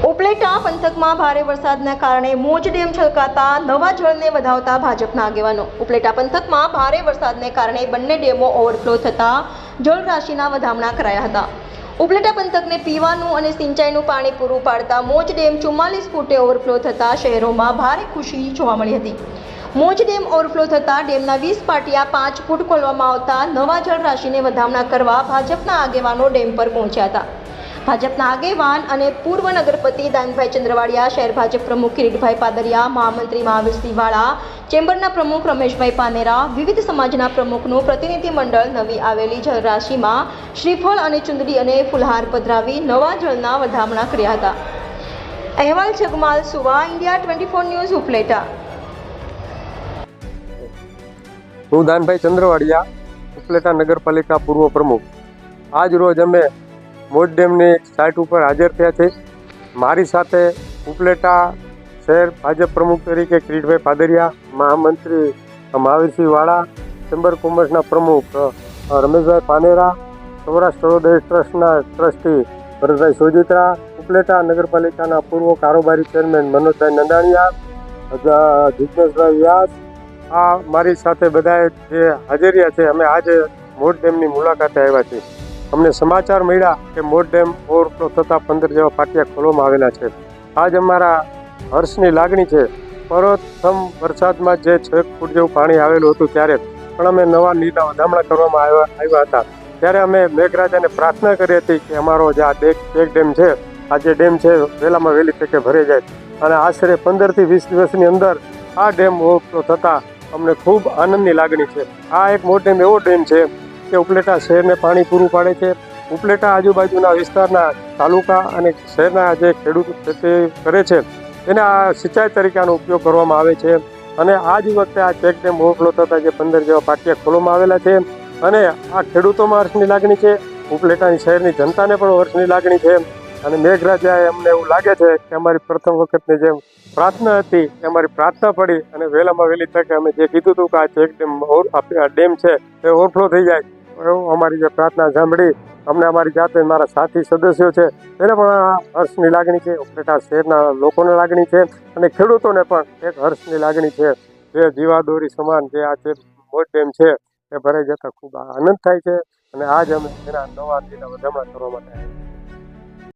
ઉપલેટા પંથકમાં ભારે વરસાદના કારણે મોજ ડેમ છલકાતા નવા જળને વધાવતા ભાજપના આગેવાનો. ઉપલેટા પંથકમાં ભારે વરસાદને કારણે બંને ડેમો ઓવરફ્લો થતા જળરાશિના વધામણા કરાયા હતા. ઉપલેટા પંથકને પીવાનું અને સિંચાઈનું પાણી પૂરું પાડતા મોજ ડેમ 44 ફૂટે ઓવરફ્લો થતા શહેરોમાં ભારે ખુશી જોવા મળી હતી. મોજ ડેમ ઓવરફ્લો થતા ડેમના 20 પાટિયા 5 ફૂટ ખોલવામાં આવતા નવા જળરાશિને વધામણા કરવા ભાજપના આગેવાનો ડેમ પર પહોંચ્યા હતા. ભાજપના આગેવાન અને પૂર્વ નગરપતિ દાનભાઈ ચંદ્રવાડિયા, શહેર ભાજપ પ્રમુખ કિરીટભાઈ પાદરિયા, મહામંત્રી મહાવીરસિંહ વાળા, ચેમ્બરના પ્રમુખ રમેશભાઈ પાનેરા, વિવિધ સમાજના પ્રમુખનું પ્રતિનિધિ મંડળ નવી આવેલી જળરાશિમાં શ્રીફળ અને ચુંદડી અને ફુલહાર પધરાવી નવા જળના વધામણા કર્યા હતા. અહેવાલ જગમાલ સુવા, ઇન્ડિયા 24 ન્યૂઝ, ઉપલેટા. હું દાનભાઈ ચંદ્રવાડિયા, ઉપલેટા નગરપાલિકા પૂર્વ પ્રમુખ. આજ રોજ અમે મોજ ડેમની સાઇટ ઉપર હાજર થયા છે. મારી સાથે ઉપલેટા શહેર ભાજપ પ્રમુખ તરીકે કિરીટભાઈ પાદરિયા, મહામંત્રી મહાવીરસિંહ વાળા, ચેમ્બર કોમર્સના પ્રમુખ રમેશભાઈ પાનેરા, સૌરાષ્ટ્ર સર્વોદય ટ્રસ્ટના ટ્રસ્ટી ભરતભાઈ સોજિત્રા, ઉપલેટા નગરપાલિકાના પૂર્વ કારોબારી ચેરમેન મનોજભાઈ નંદાણીયા, જિજ્ઞેશભાઈ વ્યાસ, આ મારી સાથે બધાએ જે હાજરિયા છે. અમે આજે મોજ ડેમની મુલાકાતે આવ્યા છીએ. અમને સમાચાર મળ્યા કે મોજ ડેમ ઓવરફ્લો થતાં 15 જેવા પાટિયા ખોલવામાં આવેલા છે. આજ અમારા હર્ષની લાગણી છે. પ્રથમ વરસાદમાં જે 6 ફૂટ જેવું પાણી આવેલું હતું ત્યારે પણ અમે નવા નીરના વધામણા કરવામાં આવ્યા હતા. ત્યારે અમે મેઘરાજાને પ્રાર્થના કરી હતી કે અમારો જે આ ચેક ડેમ છે, આ જે ડેમ છે વહેલામાં વહેલી તકે ભરાઈ જાય. અને આશરે 15 થી 20 દિવસની અંદર આ ડેમ ઓવરફ્લો થતાં અમને ખૂબ આનંદની લાગણી છે. આ એક મોજ ડેમ એવો ડેમ છે કે ઉપલેટા શહેરને પાણી પૂરું પાડે છે. ઉપલેટા આજુબાજુના વિસ્તારના તાલુકા અને શહેરના જે ખેડૂત ખેતી કરે છે એને આ સિંચાઈ તરીકેનો ઉપયોગ કરવામાં આવે છે. અને આ જ વખતે આ ચેક ડેમ ઓવરફ્લો થતાં જે 15 જેવા પાટિયા ખોલવામાં આવેલા છે અને આ ખેડૂતોમાં હર્ષની લાગણી છે. ઉપલેટાની શહેરની જનતાને પણ હર્ષની લાગણી છે. અને મેઘરાજાએ અમને એવું લાગે છે કે અમારી પ્રથમ વખતની જે પ્રાર્થના હતી એ અમારી પ્રાર્થના પડી અને વહેલામાં વહેલી તકે અમે જે કીધું હતું કે આ ચેક ડેમ છે એ ઓવરફ્લો થઈ જાય, એવું અમારી જે પ્રાર્થના સાંભળી અમને અમારી જાતે મારા સાથી સદસ્યો છે એને પણ હર્ષની લાગણી છે. ઉપલેટા શહેરના લોકોને લાગણી છે અને ખેડૂતોને પણ એક હર્ષની લાગણી છે. જે જીવાદોરી સમાન જે આ જે મોજ ડેમ છે એ ભરાઈ જતાં ખૂબ આનંદ થાય છે. અને આજ અમે એના નવા વધામણા કરવા માટે